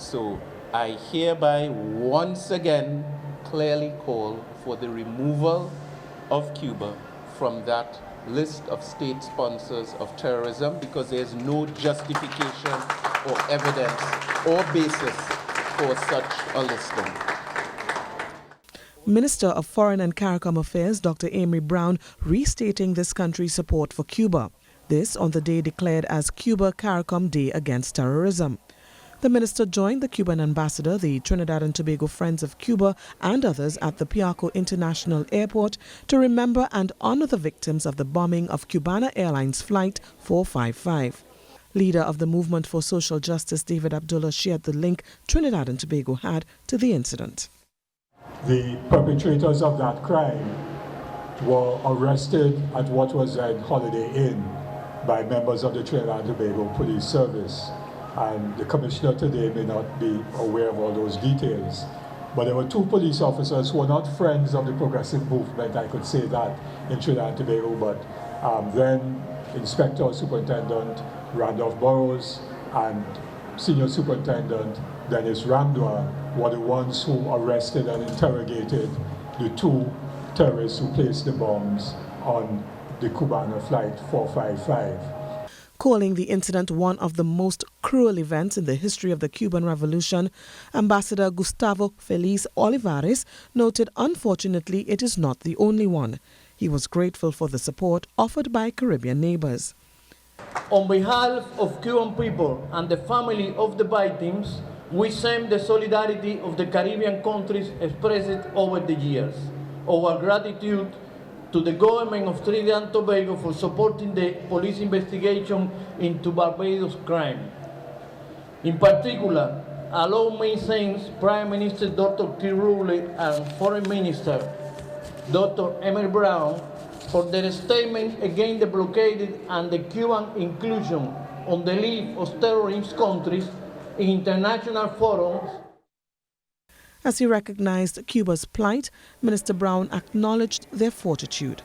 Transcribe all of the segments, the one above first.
So I hereby once again clearly call for the removal of Cuba from that list of state sponsors of terrorism, because there's no justification or evidence or basis for such a listing. Minister of Foreign and CARICOM Affairs Dr. Amory Brown restating this country's support for Cuba. This on the day declared as Cuba CARICOM Day Against Terrorism. The minister joined the Cuban ambassador, the Trinidad and Tobago Friends of Cuba, and others at the Piarco International Airport to remember and honor the victims of the bombing of Cubana Airlines Flight 455. Leader of the Movement for Social Justice, David Abdullah, shared the link Trinidad and Tobago had to the incident. The perpetrators of that crime were arrested at what was then Holiday Inn by members of the Trinidad and Tobago Police Service. And the commissioner today may not be aware of all those details. But there were two police officers who were not friends of the progressive movement, I could say that, in Trinidad and Tobago, but then Inspector Superintendent Randolph Burrows and Senior Superintendent Dennis Ramdwa were the ones who arrested and interrogated the two terrorists who placed the bombs on the Cubana Flight 455. Calling the incident one of the most cruel events in the history of the Cuban Revolution, Ambassador Gustavo Feliz Olivares noted unfortunately it is not the only one. He was grateful for the support offered by Caribbean neighbors. On behalf of Cuban people and the family of the victims, we send the solidarity of the Caribbean countries expressed over the years. Our gratitude to the government of Trinidad and Tobago for supporting the police investigation into Barbados crime. In particular, allow me to thank Prime Minister Dr. T. Rowley and Foreign Minister Dr. Amory Brown for their statement against the blockade and the Cuban inclusion on the list of terrorist countries in international forums. As he recognized Cuba's plight, Minister Brown acknowledged their fortitude.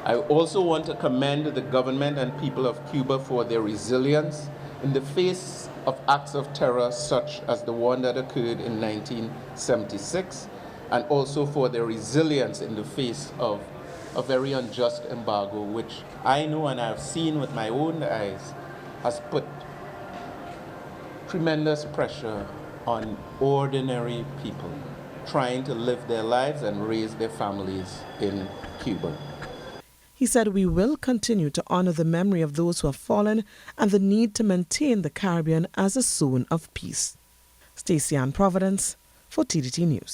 I also want to commend the government and people of Cuba for their resilience in the face of acts of terror such as the one that occurred in 1976, and also for their resilience in the face of a very unjust embargo, which I know and I've seen with my own eyes has put tremendous pressure on ordinary people trying to live their lives and raise their families in Cuba. He said we will continue to honor the memory of those who have fallen and the need to maintain the Caribbean as a zone of peace. Stacy-Ann Providence for TDT News.